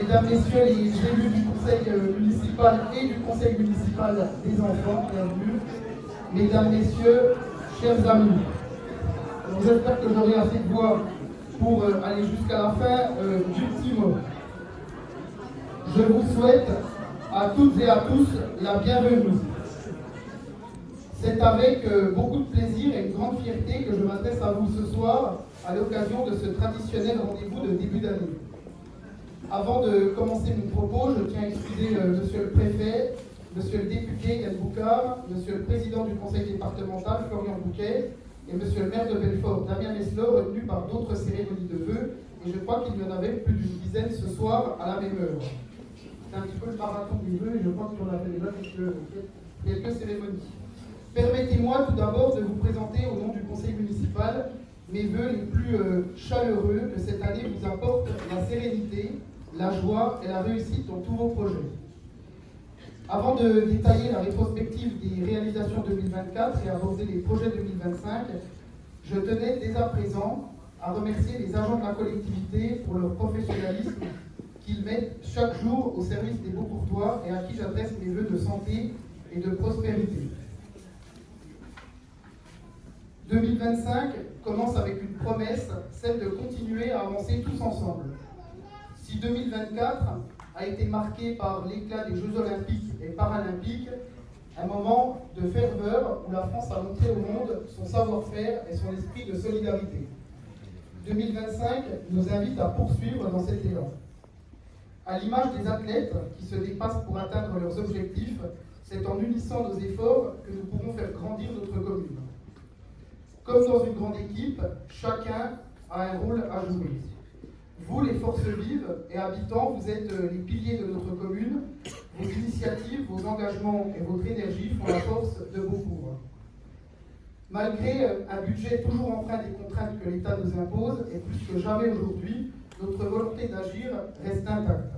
Mesdames, Messieurs les élus du conseil municipal et du conseil municipal des enfants, bienvenue. Mesdames, Messieurs, chers amis, j'espère que j'aurai assez de voix pour aller jusqu'à la fin du petit mot. Je vous souhaite à toutes et à tous la bienvenue. C'est avec beaucoup de plaisir et une grande fierté que je m'adresse à vous ce soir à l'occasion de ce traditionnel rendez-vous de début d'année. Avant de commencer mon propos, je tiens à excuser Monsieur le Préfet, Monsieur le député Yann Boucard, Monsieur le Président du Conseil départemental Florian Bouquet et Monsieur le maire de Belfort Damien Meslot, retenus par d'autres cérémonies de vœux, et je crois qu'il y en avait plus d'une dizaine ce soir à la même heure. C'est un petit peu le marathon des vœux et je pense qu'on a fait déjà quelques cérémonies. Permettez-moi tout d'abord de vous présenter au nom du conseil municipal mes vœux les plus chaleureux que cette année vous apporte la sérénité, la joie et la réussite dans tous vos projets. Avant de détailler la rétrospective des réalisations 2024 et aborder les projets 2025, je tenais dès à présent à remercier les agents de la collectivité pour leur professionnalisme qu'ils mettent chaque jour au service des Beaucourtois et à qui j'adresse mes vœux de santé et de prospérité. 2025 commence avec une promesse, celle de continuer à avancer tous ensemble. Si 2024 a été marqué par l'éclat des Jeux Olympiques et Paralympiques, un moment de ferveur où la France a montré au monde son savoir-faire et son esprit de solidarité. 2025 nous invite à poursuivre dans cet élan. À l'image des athlètes qui se dépassent pour atteindre leurs objectifs, c'est en unissant nos efforts que nous pourrons faire grandir notre commune. Comme dans une grande équipe, chacun a un rôle à jouer. Vous, les forces vives et habitants, vous êtes les piliers de notre commune. Vos initiatives, vos engagements et votre énergie font la force de Beaucourt. Malgré un budget toujours empreint des contraintes que l'État nous impose, et plus que jamais aujourd'hui, notre volonté d'agir reste intacte.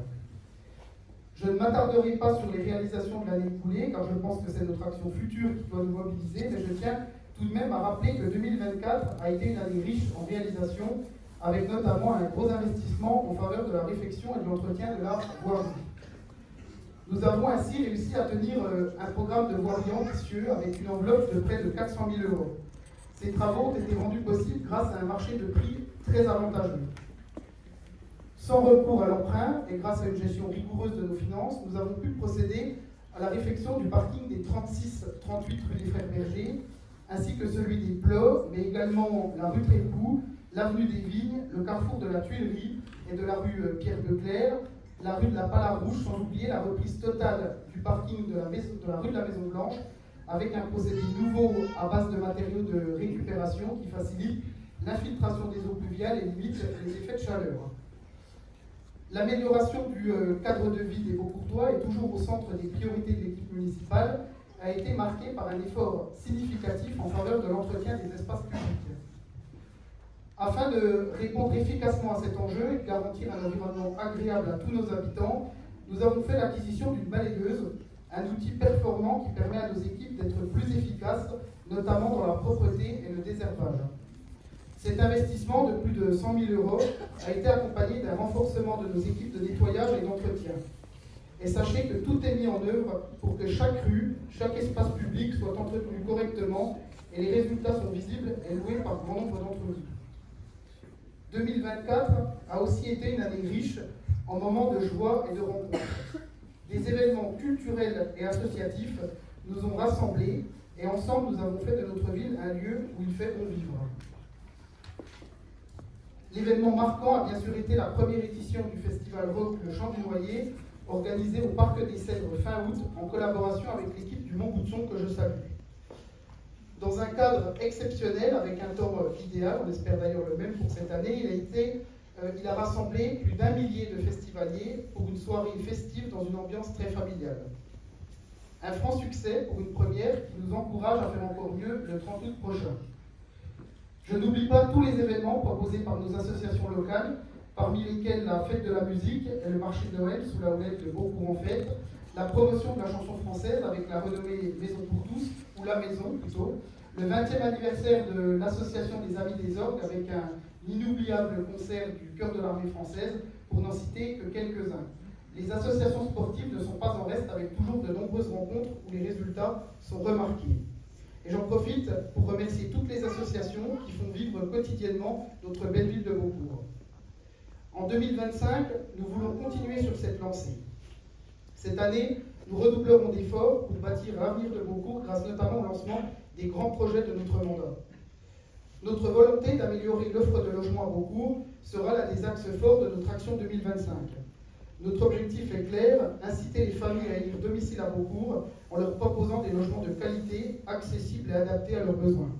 Je ne m'attarderai pas sur les réalisations de l'année écoulée, car je pense que c'est notre action future qui doit nous mobiliser, mais je tiens tout de même à rappeler que 2024 a été une année riche en réalisations, avec notamment un gros investissement en faveur de la réfection et de l'entretien de la voirie. Nous avons ainsi réussi à tenir un programme de voirie ambitieux avec une enveloppe de près de 400 000 €. Ces travaux ont été rendus possibles grâce à un marché de prix très avantageux. Sans recours à l'emprunt et grâce à une gestion rigoureuse de nos finances, nous avons pu procéder à la réfection du parking des 36-38 rue des Frères Bergers, ainsi que celui des Plots, mais également la rue Trépoux, l'avenue des Vignes, le carrefour de la Tuilerie et de la rue Pierre-Leclerc, la rue de la Palarouche, sans oublier la reprise totale du parking de la rue de la Maison Blanche, avec un procédé nouveau à base de matériaux de récupération qui facilite l'infiltration des eaux pluviales et limite les effets de chaleur. L'amélioration du cadre de vie des Beaucourtois est toujours au centre des priorités de l'équipe municipale, a été marquée par un effort significatif en faveur de l'entretien des espaces publics. Afin de répondre efficacement à cet enjeu et de garantir un environnement agréable à tous nos habitants, nous avons fait l'acquisition d'une balayeuse, un outil performant qui permet à nos équipes d'être plus efficaces, notamment dans la propreté et le désherbage. Cet investissement de plus de 100 000 € a été accompagné d'un renforcement de nos équipes de nettoyage et d'entretien. Et sachez que tout est mis en œuvre pour que chaque rue, chaque espace public soit entretenu correctement et les résultats sont visibles et loués par grand nombre d'entre vous. 2024 a aussi été une année riche en moments de joie et de rencontres. Des événements culturels et associatifs nous ont rassemblés et ensemble nous avons fait de notre ville un lieu où il fait bon vivre. L'événement marquant a bien sûr été la première édition du festival rock Le Chant du Noyer, organisé au Parc des Cèdres fin août en collaboration avec l'équipe du Montboutson que je salue. Dans un cadre exceptionnel, avec un temps idéal, on espère d'ailleurs le même pour cette année, il a rassemblé plus d'1 millier de festivaliers pour une soirée festive dans une ambiance très familiale. Un franc succès pour une première qui nous encourage à faire encore mieux le 30 août prochain. Je n'oublie pas tous les événements proposés par nos associations locales, parmi lesquels la fête de la musique et le marché de Noël sous la houlette de Beaucourt en fête, la promotion de la chanson française avec la renommée Maison pour tous, ou la Maison plutôt, le 20e anniversaire de l'association des Amis des Orgues avec un inoubliable concert du Chœur de l'Armée française, pour n'en citer que quelques-uns. Les associations sportives ne sont pas en reste avec toujours de nombreuses rencontres où les résultats sont remarqués. Et j'en profite pour remercier toutes les associations qui font vivre quotidiennement notre belle ville de Beaucourt. En 2025, nous voulons continuer sur cette lancée. Cette année, nous redoublerons d'efforts pour bâtir l'avenir de Beaucourt grâce notamment au lancement des grands projets de notre mandat. Notre volonté d'améliorer l'offre de logement à Beaucourt sera l'un des axes forts de notre action 2025. Notre objectif est clair, inciter les familles à élire domicile à Beaucourt en leur proposant des logements de qualité, accessibles et adaptés à leurs besoins.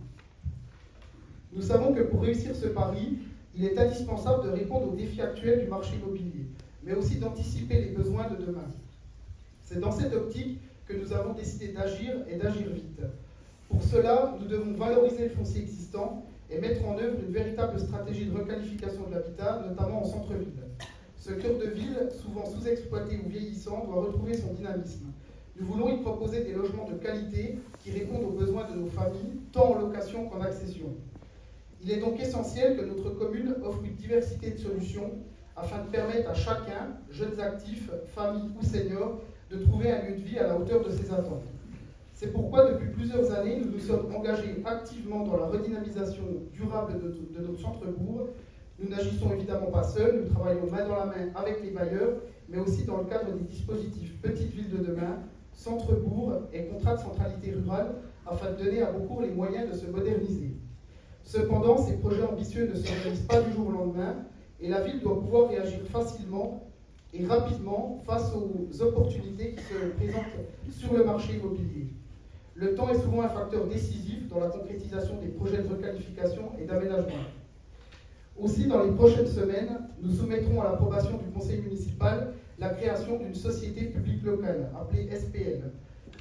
Nous savons que pour réussir ce pari, il est indispensable de répondre aux défis actuels du marché immobilier, mais aussi d'anticiper les besoins de demain. C'est dans cette optique que nous avons décidé d'agir et d'agir vite. Pour cela, nous devons valoriser le foncier existant et mettre en œuvre une véritable stratégie de requalification de l'habitat, notamment en centre-ville. Ce cœur de ville, souvent sous-exploité ou vieillissant, doit retrouver son dynamisme. Nous voulons y proposer des logements de qualité qui répondent aux besoins de nos familles, tant en location qu'en accession. Il est donc essentiel que notre commune offre une diversité de solutions afin de permettre à chacun, jeunes actifs, familles ou seniors, de trouver un lieu de vie à la hauteur de ses attentes. C'est pourquoi, depuis plusieurs années, nous nous sommes engagés activement dans la redynamisation durable de notre centre-bourg. Nous n'agissons évidemment pas seuls, nous travaillons main dans la main avec les bailleurs, mais aussi dans le cadre des dispositifs Petites Villes de demain, centre-bourg et contrat de centralité rurale, afin de donner à Beaucourt les moyens de se moderniser. Cependant, ces projets ambitieux ne se réalisent pas du jour au lendemain, et la ville doit pouvoir réagir facilement et rapidement face aux opportunités qui se présentent sur le marché immobilier. Le temps est souvent un facteur décisif dans la concrétisation des projets de requalification et d'aménagement. Aussi, dans les prochaines semaines, nous soumettrons à l'approbation du conseil municipal la création d'une société publique locale, appelée SPL.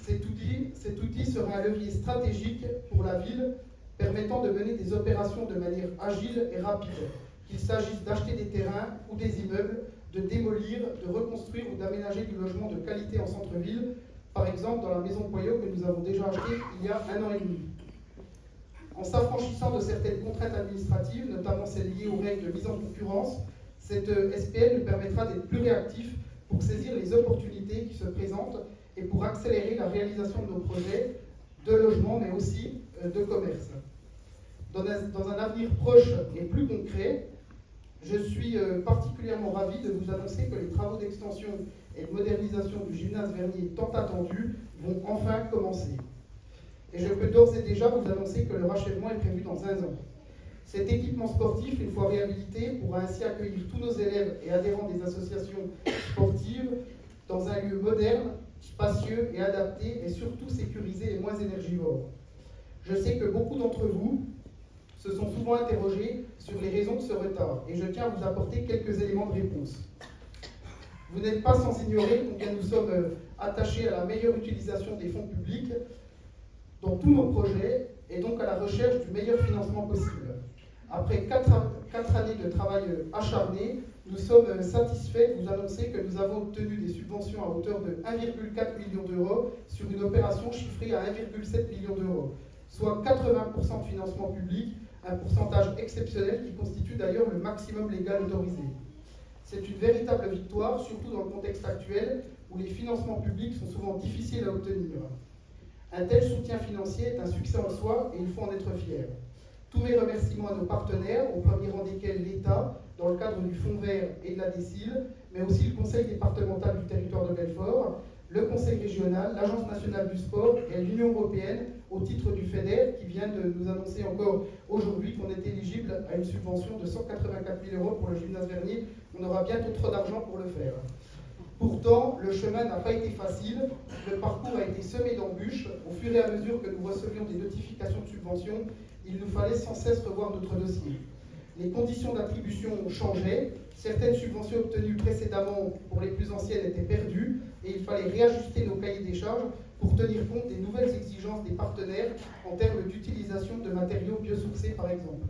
Cet outil sera un levier stratégique pour la ville, permettant de mener des opérations de manière agile et rapide, qu'il s'agisse d'acheter des terrains ou des immeubles, de démolir, de reconstruire ou d'aménager du logement de qualité en centre-ville, par exemple dans la maison Poyot que nous avons déjà achetée il y a 1 an et demi. En s'affranchissant de certaines contraintes administratives, notamment celles liées aux règles de mise en concurrence, cette SPL nous permettra d'être plus réactifs pour saisir les opportunités qui se présentent et pour accélérer la réalisation de nos projets de logement, mais aussi de commerce. Dans un avenir proche et plus concret, je suis particulièrement ravi de vous annoncer que les travaux d'extension et de modernisation du gymnase Vernier tant attendus vont enfin commencer. Et je peux d'ores et déjà vous annoncer que le rachèvement est prévu dans 1 an. Cet équipement sportif, une fois réhabilité, pourra ainsi accueillir tous nos élèves et adhérents des associations sportives dans un lieu moderne, spacieux et adapté, et surtout sécurisé et moins énergivore. Je sais que beaucoup d'entre vous se sont souvent interrogés sur les raisons de ce retard, et je tiens à vous apporter quelques éléments de réponse. Vous n'êtes pas sans ignorer combien nous sommes attachés à la meilleure utilisation des fonds publics dans tous nos projets, et donc à la recherche du meilleur financement possible. Après 4 années de travail acharné, nous sommes satisfaits de vous annoncer que nous avons obtenu des subventions à hauteur de 1,4 million d'euros sur une opération chiffrée à 1,7 million d'euros, soit 80% de financement public, un pourcentage exceptionnel qui constitue d'ailleurs le maximum légal autorisé. C'est une véritable victoire, surtout dans le contexte actuel où les financements publics sont souvent difficiles à obtenir. Un tel soutien financier est un succès en soi et il faut en être fier. Tous mes remerciements à nos partenaires, au premier rang desquels l'État, dans le cadre du Fonds vert et de la DECIL, mais aussi le Conseil départemental du territoire de Belfort, le Conseil régional, l'Agence nationale du sport et l'Union européenne au titre du FEDER qui vient de nous annoncer encore aujourd'hui qu'on est éligible à une subvention de 184 000 euros pour le gymnase Vernier. On aura bientôt trop d'argent pour le faire. Pourtant, le chemin n'a pas été facile, le parcours a été semé d'embûches. Au fur et à mesure que nous recevions des notifications de subvention, il nous fallait sans cesse revoir notre dossier. Les conditions d'attribution changeaient, certaines subventions obtenues précédemment pour les plus anciennes étaient perdues, et il fallait réajuster nos cahiers des charges pour tenir compte des nouvelles exigences des partenaires en termes d'utilisation de matériaux biosourcés par exemple.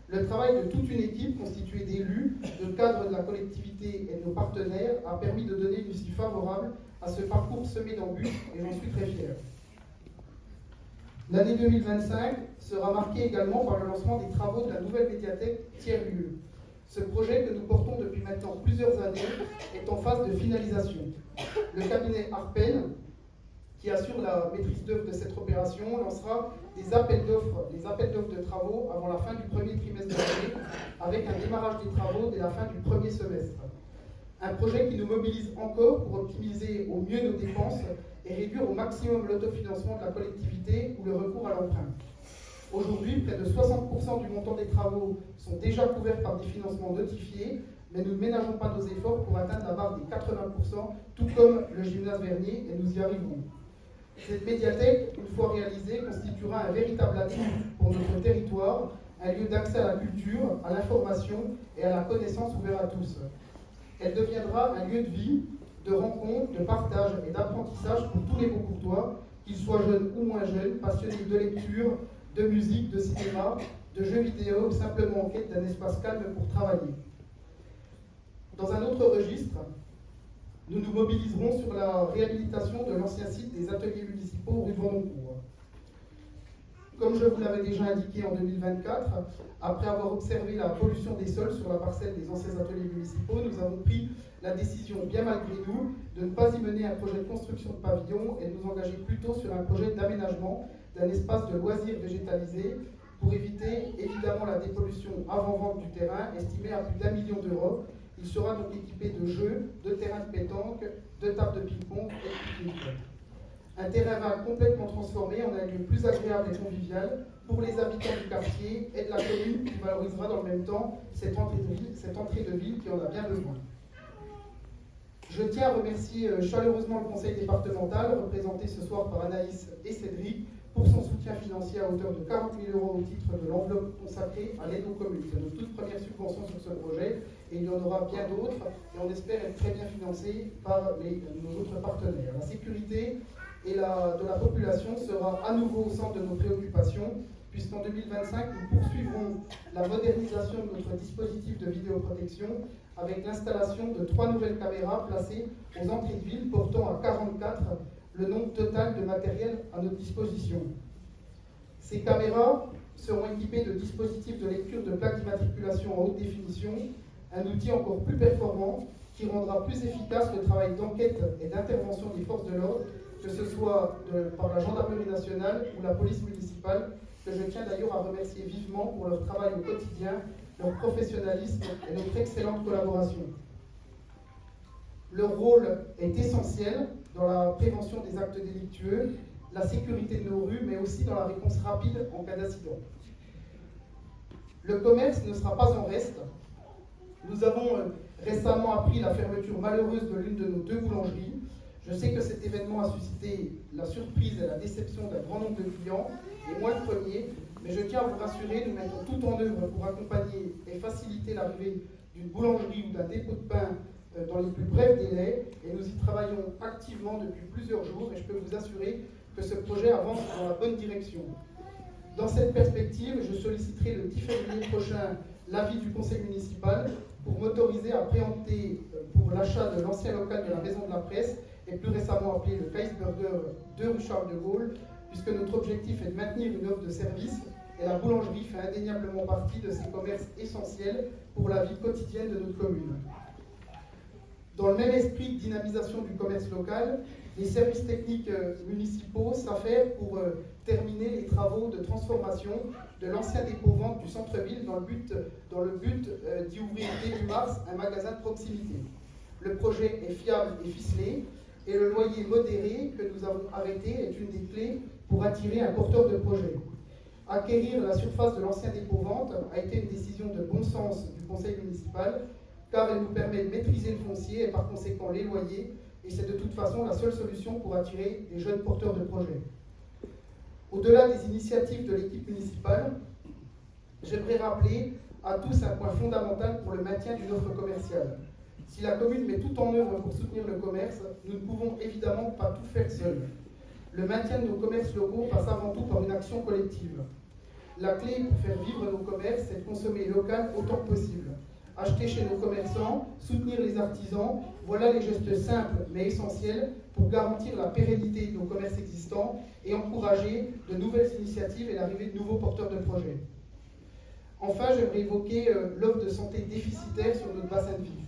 Le travail de toute une équipe constituée d'élus, de cadres de la collectivité et de nos partenaires a permis de donner une issue favorable à ce parcours semé d'embûches et j'en suis très fier. L'année 2025 sera marquée également par le lancement des travaux de la nouvelle médiathèque tiers-lieu. Ce projet que nous portons depuis maintenant plusieurs années est en phase de finalisation. Le cabinet Arpen, qui assure la maîtrise d'œuvre de cette opération, lancera les appels d'offres de travaux avant la fin du premier trimestre de l'année, avec un démarrage des travaux dès la fin du premier semestre. Un projet qui nous mobilise encore pour optimiser au mieux nos dépenses et réduire au maximum l'autofinancement de la collectivité ou le recours à l'emprunt. Aujourd'hui, près de 60% du montant des travaux sont déjà couverts par des financements notifiés, mais nous ne ménageons pas nos efforts pour atteindre la barre des 80%, tout comme le gymnase Vernier, et nous y arriverons. Cette médiathèque, une fois réalisée, constituera un véritable atout pour notre territoire, un lieu d'accès à la culture, à l'information et à la connaissance ouvert à tous. Elle deviendra un lieu de vie, de rencontre, de partage et d'apprentissage pour tous les Beaucourtois, qu'ils soient jeunes ou moins jeunes, passionnés de lecture, de musique, de cinéma, de jeux vidéo ou simplement en quête d'un espace calme pour travailler. Dans un autre registre, nous nous mobiliserons sur la réhabilitation de l'ancien site des ateliers municipaux rue de Vendoncourt. Comme je vous l'avais déjà indiqué en 2024, après avoir observé la pollution des sols sur la parcelle des anciens ateliers municipaux, nous avons pris la décision, bien malgré nous, de ne pas y mener un projet de construction de pavillons et de nous engager plutôt sur un projet d'aménagement d'un espace de loisirs végétalisé pour éviter évidemment la dépollution avant-vente du terrain, estimée à plus d'1 million d'euros. Il sera donc équipé de jeux, de terrains de pétanque, de tables de ping-pong et de pique-nique. Un terrain vague complètement transformé en un lieu plus agréable et convivial pour les habitants du quartier et de la commune qui valorisera dans le même temps cette entrée de ville qui en a bien besoin. Je tiens à remercier chaleureusement le conseil départemental, représenté ce soir par Anaïs et Cédric, pour son soutien financier à hauteur de 40 000 € au titre de l'enveloppe consacrée à l'aide aux communes. C'est notre toute première subvention sur ce projet et il y en aura bien d'autres et on espère être très bien financé par nos autres partenaires. La sécurité de la population sera à nouveau au centre de nos préoccupations puisqu'en 2025, nous poursuivrons la modernisation de notre dispositif de vidéoprotection avec l'installation de 3 nouvelles caméras placées aux entrées de ville portant à 44 le nombre total de matériel à notre disposition. Ces caméras seront équipées de dispositifs de lecture de plaques d'immatriculation en haute définition, un outil encore plus performant qui rendra plus efficace le travail d'enquête et d'intervention des forces de l'ordre, que ce soit par la gendarmerie nationale ou la police municipale, que je tiens d'ailleurs à remercier vivement pour leur travail au quotidien, leur professionnalisme et notre excellente collaboration. Leur rôle est essentiel dans la prévention des actes délictueux, la sécurité de nos rues, mais aussi dans la réponse rapide en cas d'incident. Le commerce ne sera pas en reste. Nous avons récemment appris la fermeture malheureuse de l'une de nos 2 boulangeries. Je sais que cet événement a suscité la surprise et la déception d'un grand nombre de clients, et moi le premier, mais je tiens à vous rassurer, nous mettons tout en œuvre pour accompagner et faciliter l'arrivée d'une boulangerie ou d'un dépôt de pain dans les plus brefs délais, et nous y travaillons activement depuis plusieurs jours, et je peux vous assurer que ce projet avance dans la bonne direction. Dans cette perspective, je solliciterai le 10 février prochain l'avis du conseil municipal pour m'autoriser à préempter pour l'achat de l'ancien local de la Maison de la Presse, et plus récemment appelé le Kaisberger de rue Charles de Gaulle, puisque notre objectif est de maintenir une offre de service, et la boulangerie fait indéniablement partie de ces commerces essentiels pour la vie quotidienne de notre commune. Dans le même esprit de dynamisation du commerce local, les services techniques municipaux s'affairent pour terminer les travaux de transformation de l'ancien dépôt-vente du centre-ville dans le but d'y ouvrir début mars un magasin de proximité. Le projet est fiable et ficelé, et le loyer modéré que nous avons arrêté est une des clés pour attirer un porteur de projet. Acquérir la surface de l'ancien dépôt-vente a été une décision de bon sens du conseil municipal, car elle nous permet de maîtriser le foncier et par conséquent les loyers, et c'est de toute façon la seule solution pour attirer des jeunes porteurs de projets. Au-delà des initiatives de l'équipe municipale, j'aimerais rappeler à tous un point fondamental pour le maintien d'une offre commerciale. Si la commune met tout en œuvre pour soutenir le commerce, nous ne pouvons évidemment pas tout faire seuls. Le maintien de nos commerces locaux passe avant tout par une action collective. La clé pour faire vivre nos commerces, c'est de consommer local autant que possible. Acheter chez nos commerçants, soutenir les artisans, voilà les gestes simples mais essentiels pour garantir la pérennité de nos commerces existants et encourager de nouvelles initiatives et l'arrivée de nouveaux porteurs de projets. Enfin, j'aimerais évoquer l'offre de santé déficitaire sur notre bassin de vie.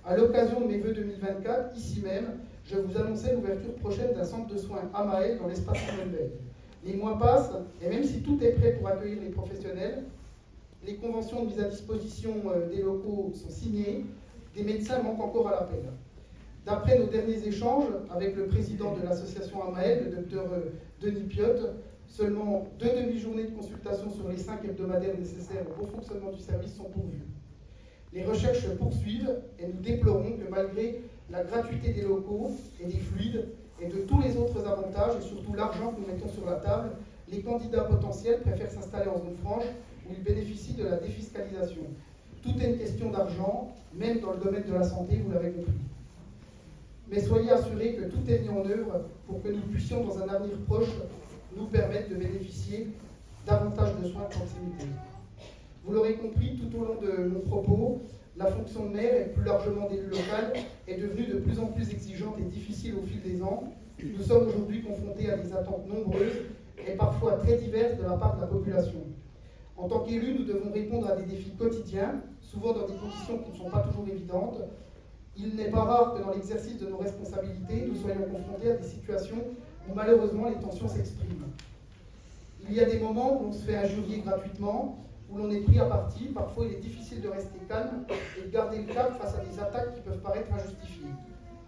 À l'occasion de mes vœux 2024, ici même, je vous annonçais l'ouverture prochaine d'un centre de soins à Maël dans l'espace Simone Veil. Les mois passent, et même si tout est prêt pour accueillir les professionnels, les conventions de mise à disposition des locaux sont signées, des médecins manquent encore à l'appel. D'après nos derniers échanges avec le président de l'association Amael, le docteur Denis Piotte, seulement 2 demi-journées de consultation sur les 5 hebdomadaires nécessaires au bon fonctionnement du service sont pourvues. Les recherches se poursuivent et nous déplorons que malgré la gratuité des locaux et des fluides et de tous les autres avantages et surtout l'argent que nous mettons sur la table, les candidats potentiels préfèrent s'installer en zone franche où ils bénéficient de la défiscalisation. Tout est une question d'argent, même dans le domaine de la santé, vous l'avez compris. Mais soyez assurés que tout est mis en œuvre pour que nous puissions, dans un avenir proche, nous permettre de bénéficier davantage de soins de proximité. Vous l'aurez compris, tout au long de mon propos, la fonction de maire et plus largement d'élu local est devenue de plus en plus exigeante et difficile au fil des ans. Nous sommes aujourd'hui confrontés à des attentes nombreuses et parfois très diverses de la part de la population. En tant qu'élus, nous devons répondre à des défis quotidiens, souvent dans des conditions qui ne sont pas toujours évidentes. Il n'est pas rare que dans l'exercice de nos responsabilités, nous soyons confrontés à des situations où malheureusement les tensions s'expriment. Il y a des moments où l'on se fait injurier gratuitement, où l'on est pris à partie. Parfois, il est difficile de rester calme et de garder le cap face à des attaques qui peuvent paraître injustifiées.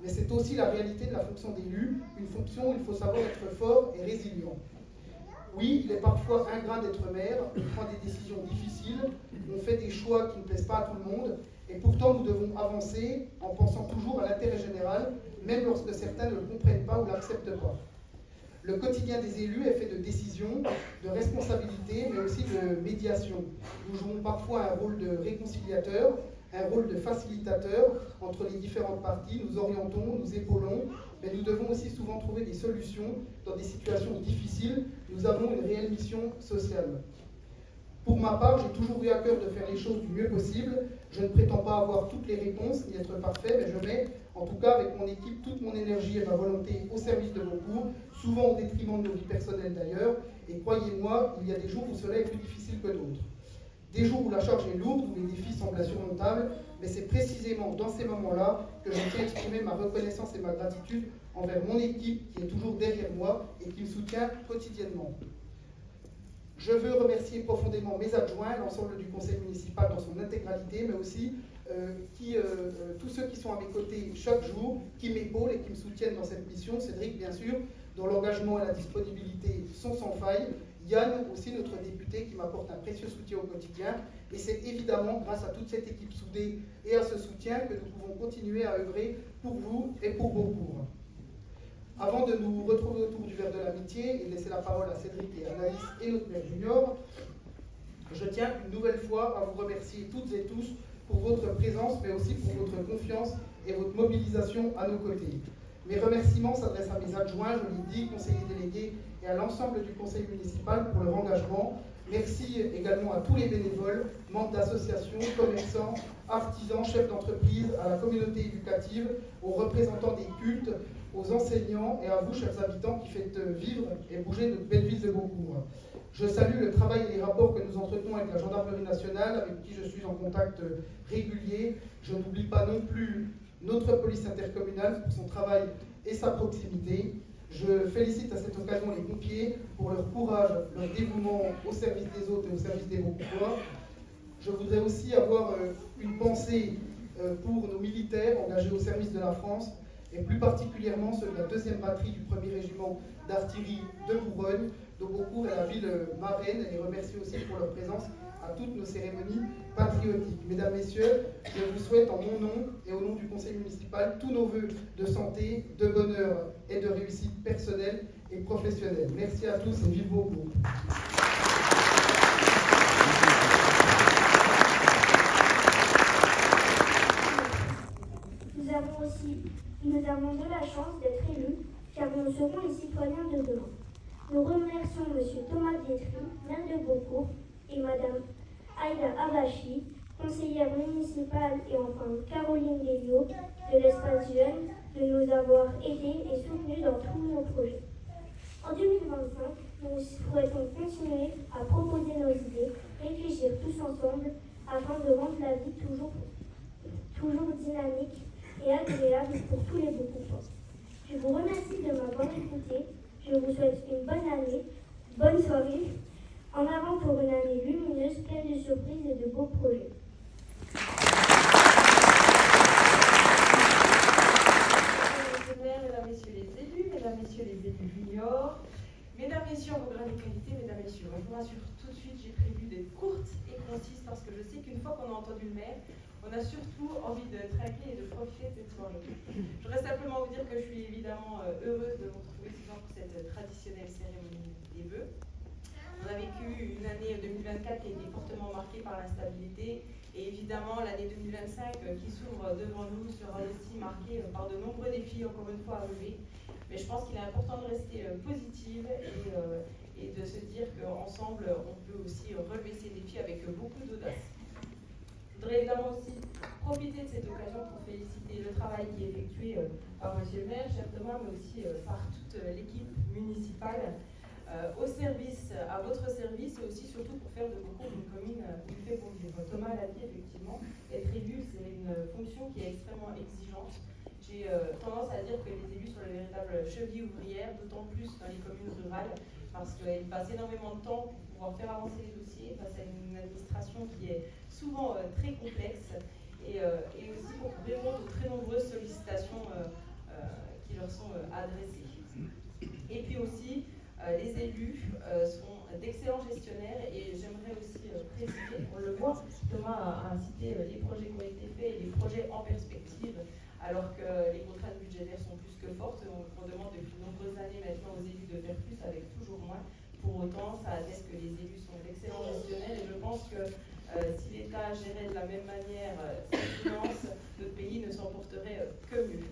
Mais c'est aussi la réalité de la fonction d'élu, une fonction où il faut savoir être fort et résilient. Oui, il est parfois ingrat d'être maire, on prend des décisions difficiles, on fait des choix qui ne plaisent pas à tout le monde, et pourtant nous devons avancer en pensant toujours à l'intérêt général, même lorsque certains ne le comprennent pas ou ne l'acceptent pas. Le quotidien des élus est fait de décisions, de responsabilités, mais aussi de médiation. Nous jouons parfois un rôle de réconciliateur, un rôle de facilitateur entre les différentes parties, nous orientons, nous épaulons, mais nous devons aussi souvent trouver des solutions dans des situations difficiles. Nous avons une réelle mission sociale. Pour ma part, j'ai toujours eu à cœur de faire les choses du mieux possible. Je ne prétends pas avoir toutes les réponses ni être parfait, mais je mets, en tout cas avec mon équipe, toute mon énergie et ma volonté au service de vos cours, souvent au détriment de nos vies personnelles d'ailleurs. Et croyez-moi, il y a des jours où cela est plus difficile que d'autres. Des jours où la charge est lourde, où les défis semblent insurmontables, mais c'est précisément dans ces moments-là que je tiens à exprimer ma reconnaissance et ma gratitude envers mon équipe qui est toujours derrière moi et qui me soutient quotidiennement. Je veux remercier profondément mes adjoints, l'ensemble du conseil municipal dans son intégralité, mais aussi tous ceux qui sont à mes côtés chaque jour, qui m'épaulent et qui me soutiennent dans cette mission. Cédric, bien sûr, dont l'engagement et la disponibilité sont sans faille. Yann, aussi notre député, qui m'apporte un précieux soutien au quotidien. Et c'est évidemment grâce à toute cette équipe soudée et à ce soutien que nous pouvons continuer à œuvrer pour vous et pour vos cours. Avant de nous retrouver autour du verre de l'amitié et laisser la parole à Cédric et Anaïs et notre maire junior, je tiens une nouvelle fois à vous remercier toutes et tous pour votre présence, mais aussi pour votre confiance et votre mobilisation à nos côtés. Mes remerciements s'adressent à mes adjoints, je l'ai dit, conseillers délégués et à l'ensemble du conseil municipal pour leur engagement. Merci également à tous les bénévoles, membres d'associations, commerçants, artisans, chefs d'entreprise, à la communauté éducative, aux représentants des cultes, aux enseignants et à vous, chers habitants, qui faites vivre et bouger notre belle ville de Beaucourt. Je salue le travail et les rapports que nous entretenons avec la gendarmerie nationale, avec qui je suis en contact régulier. Je n'oublie pas non plus notre police intercommunale pour son travail et sa proximité. Je félicite à cette occasion les pompiers pour leur courage, leur dévouement au service des autres et au service des Beaucourtois. Je voudrais aussi avoir une pensée pour nos militaires engagés au service de la France, et plus particulièrement ceux de la 2e batterie du 1er régiment d'artillerie de Bourgogne, dont Beaucourt est la ville marraine, et les remercier aussi pour leur présence à toutes nos cérémonies patriotiques. Mesdames, Messieurs, je vous souhaite en mon nom et au nom du conseil municipal tous nos vœux de santé, de bonheur et de réussite personnelle et professionnelle. Merci à tous et vive Beaucourt. Nous avons de la chance d'être élus, car nous serons les citoyens de demain. Nous remercions M. Thomas Dietry, maire de Beaucourt, et Mme Aïda Abachi, conseillère municipale et enfin Caroline Delio de l'Espace Jeune de nous avoir aidés et soutenus dans tous nos projets. En 2025, nous souhaitons continuer à proposer nos idées, réfléchir tous ensemble afin de rendre la vie toujours dynamique et agréable pour tous les Beaucourtois. Je vous remercie de m'avoir écouté. Je vous souhaite une bonne année, bonne soirée, en avant pour une année lumineuse, pleine de surprises et de beaux projets. Mesdames, messieurs les élus, mesdames, messieurs les élus juniors, mesdames, messieurs, vos grades et qualités, mesdames, messieurs, je vous rassure tout de suite, j'ai prévu d'être courte et concise parce que je sais qu'une fois qu'on a entendu le maire, on a surtout envie de trinquer et de profiter de cette soirée. Je voudrais simplement vous dire que je suis évidemment heureuse de vous retrouver ce soir pour cette traditionnelle cérémonie des vœux. On a vécu une année 2024 qui a été fortement marquée par l'instabilité et évidemment l'année 2025 qui s'ouvre devant nous sera aussi marquée par de nombreux défis encore une fois à relever. Mais je pense qu'il est important de rester positive et de se dire qu'ensemble on peut aussi relever ces défis avec beaucoup d'audace. Je voudrais évidemment aussi profiter de cette occasion pour féliciter le travail qui est effectué par Monsieur le maire, cher Thomas, mais aussi par toute l'équipe municipale au service, à votre service et aussi surtout pour faire de Beaucourt une commune qui fait pour vivre. Thomas l'a dit effectivement, être élu c'est une fonction qui est extrêmement exigeante. J'ai tendance à dire que les élus sont les véritables chevilles ouvrières, d'autant plus dans les communes rurales, parce qu'ils passent énormément de temps pour pouvoir faire avancer les dossiers face à une administration qui est souvent très complexe et aussi pour répondre aux très nombreuses sollicitations qui leur sont adressées. Et puis aussi, les élus sont d'excellents gestionnaires et j'aimerais aussi préciser, on le voit, Thomas a cité les projets qui ont été faits et les projets en perspective, alors que les contraintes budgétaires sont plus que fortes. On demande depuis de nombreuses années maintenant aux élus de faire plus avec toujours moins. Pour autant, ça atteste que les élus sont d'excellents gestionnaires et je pense que si l'État gérait de la même manière ses finances, notre pays ne s'en porterait que mieux.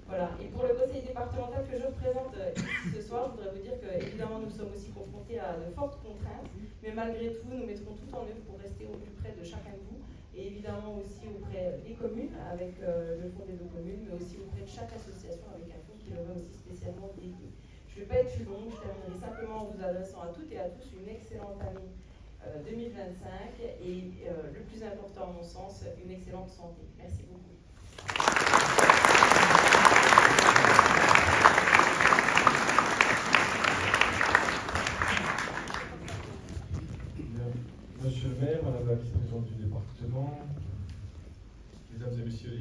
Voilà. Et pour le conseil départemental que je représente ici ce soir, je voudrais vous dire que évidemment nous sommes aussi confrontés à de fortes contraintes, mais malgré tout, nous mettrons tout en œuvre pour rester au plus près de chacun de vous, et évidemment aussi auprès des communes, avec le fonds des deux communes, mais aussi auprès de chaque association avec un fonds qui leur est aussi spécialement dédié. Je ne vais pas être plus longue, je terminerai simplement en vous adressant à toutes et à tous une excellente année 2025 et le plus important à mon sens, une excellente santé. Merci beaucoup. Monsieur le maire, madame la vice-présidente du département, mesdames et messieurs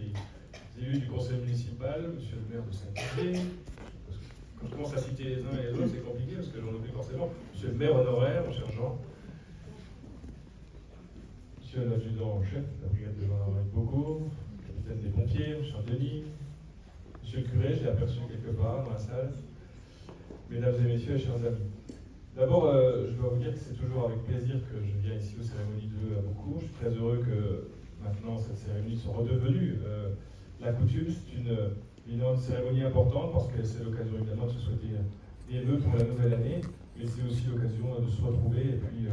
les élus du conseil municipal, monsieur le maire de Saint-Dizier, quand je commence à citer les uns et les autres, c'est compliqué parce que j'en oublie forcément. Monsieur le maire honoraire, mon cher Jean, monsieur l'adjudant en chef de la brigade de gendarmerie de Beaucourt, capitaine des pompiers, mon cher Denis, monsieur le curé, je l'ai aperçu quelque part dans la salle, mesdames et messieurs, chers amis. D'abord, je dois vous dire que c'est toujours avec plaisir que je viens ici aux cérémonies de vœux à Beaucourt. Je suis très heureux que maintenant cette cérémonie soit redevenue la coutume. C'est une cérémonie importante parce que c'est l'occasion évidemment de se souhaiter des vœux pour la nouvelle année, mais c'est aussi l'occasion de se retrouver et puis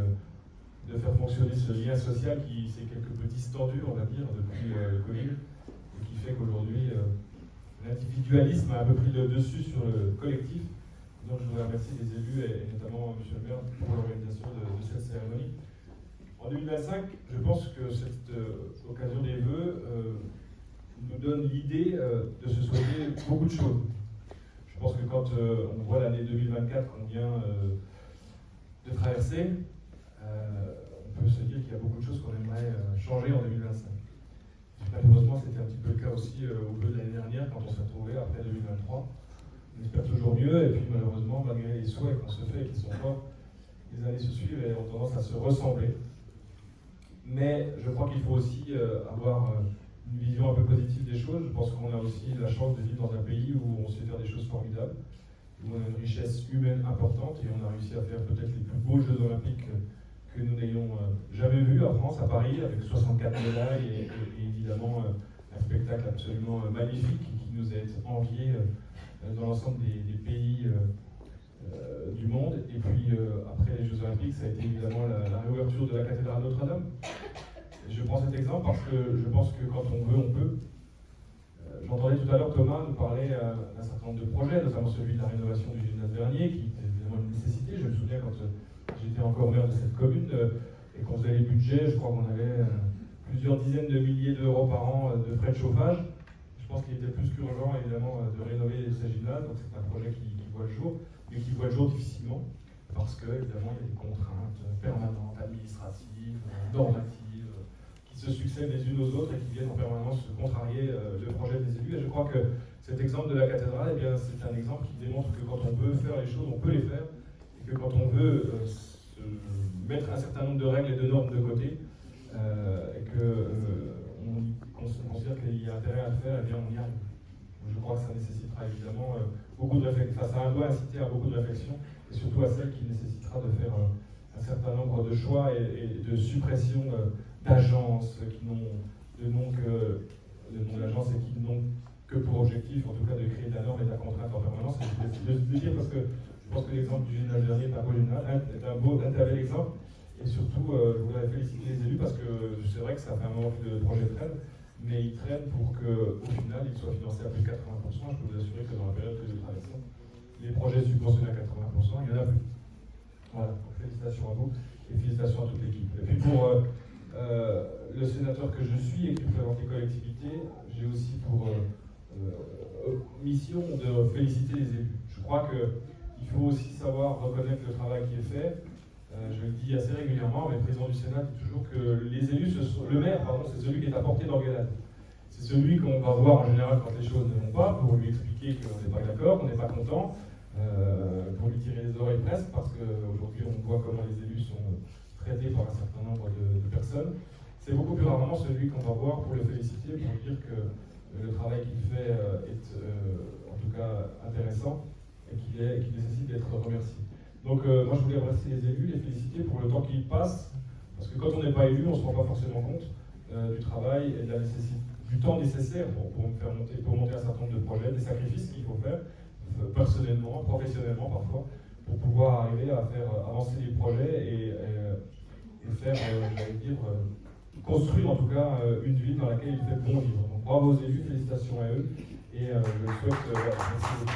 de faire fonctionner ce lien social qui s'est quelque peu distendu, on va dire, depuis le Covid, et qui fait qu'aujourd'hui l'individualisme a un peu pris le dessus sur le collectif. Donc je voudrais remercier les élus et notamment M. le maire pour l'organisation de cette cérémonie. En 2025, je pense que cette occasion des vœux nous donne l'idée de se souhaiter beaucoup de choses. Je pense que quand on voit l'année 2024 qu'on vient de traverser, on peut se dire qu'il y a beaucoup de choses qu'on aimerait changer en 2025. Malheureusement, c'était un petit peu le cas aussi au vœu de l'année dernière quand on s'est retrouvé après 2023. On espère toujours mieux, et puis malheureusement, malgré les souhaits qu'on se fait et qui sont forts, les années se suivent et ont tendance à se ressembler. Mais je crois qu'il faut aussi avoir une vision un peu positive des choses. Je pense qu'on a aussi la chance de vivre dans un pays où on sait faire des choses formidables, où on a une richesse humaine importante, et on a réussi à faire peut-être les plus beaux Jeux Olympiques que nous n'ayons jamais vus en France, à Paris, avec 64 médailles et évidemment un spectacle absolument magnifique qui nous est envié dans l'ensemble des pays du monde. Et puis après les Jeux Olympiques, ça a été évidemment la réouverture de la cathédrale Notre-Dame, Et je prends cet exemple parce que je pense que quand on veut, on peut. J'entendais tout à l'heure Thomas nous parler d'un certain nombre de projets, notamment celui de la rénovation du gymnase Vernier, qui était évidemment une nécessité. Je me souviens quand j'étais encore maire de cette commune et qu'on faisait les budgets, je crois qu'on avait plusieurs dizaines de milliers d'euros par an de frais de chauffage. Je pense qu'il était plus qu'urgent évidemment de rénover ces gymnases, donc c'est un projet qui voit le jour, mais qui voit le jour difficilement, parce que évidemment il y a des contraintes permanentes, administratives, normatives, qui se succèdent les unes aux autres et qui viennent en permanence contrarier le projet des élus. Et je crois que cet exemple de la cathédrale, eh bien, c'est un exemple qui démontre que quand on veut faire les choses, on peut les faire, et que quand on veut mettre un certain nombre de règles et de normes de côté, et qu'on considère qu'il y a intérêt à le faire, eh bien on y arrive. Je crois que ça nécessitera évidemment beaucoup de réflexion, enfin ça doit inciter à beaucoup de réflexion, et surtout à celle qui nécessitera de faire un certain nombre de choix et de suppression d'agences qui n'ont de nom d'agence et qui n'ont que pour objectif, en tout cas, de créer de la norme et de la contrainte en permanence. Et je veux dire parce que je pense que l'exemple du gymnase Vernier est un beau gymnase, est un bel exemple. Et surtout, je voudrais féliciter les élus parce que c'est vrai que ça fait un moment que le projet traîne, mais il traîne pour qu'au final, il soit financé à plus de 80%. Je peux vous assurer que dans la période que nous traversons, les projets subventionnés à 80%, il y en a plus. Voilà, donc félicitations à vous et félicitations à toute l'équipe. Et puis pour le sénateur que je suis et qui représente les collectivités, j'ai aussi pour mission de féliciter les élus. Je crois qu'il faut aussi savoir reconnaître le travail qui est fait. Je le dis assez régulièrement, mais le président du Sénat dit toujours que les élus, le maire, pardon, c'est celui qui est à portée d'engueulade. C'est celui qu'on va voir en général quand les choses ne vont pas, pour lui expliquer qu'on n'est pas d'accord, qu'on n'est pas content, pour lui tirer les oreilles presque, parce qu'aujourd'hui on voit comment les élus sont traités par un certain nombre de personnes. C'est beaucoup plus rarement celui qu'on va voir pour le féliciter, pour dire que le travail qu'il fait est en tout cas intéressant et qu'il nécessite d'être remercié. Donc moi je voulais remercier les élus, les féliciter pour le temps qu'ils passent, parce que quand on n'est pas élu, on ne se rend pas forcément compte du travail et de la nécessité, du temps nécessaire pour monter un certain nombre de projets, des sacrifices qu'il faut faire, personnellement, professionnellement parfois, pour pouvoir arriver à faire avancer les projets et faire, j'allais dire, construire en tout cas une ville dans laquelle il fait bon vivre. Donc bravo aux élus, félicitations à eux, et je souhaite... merci beaucoup.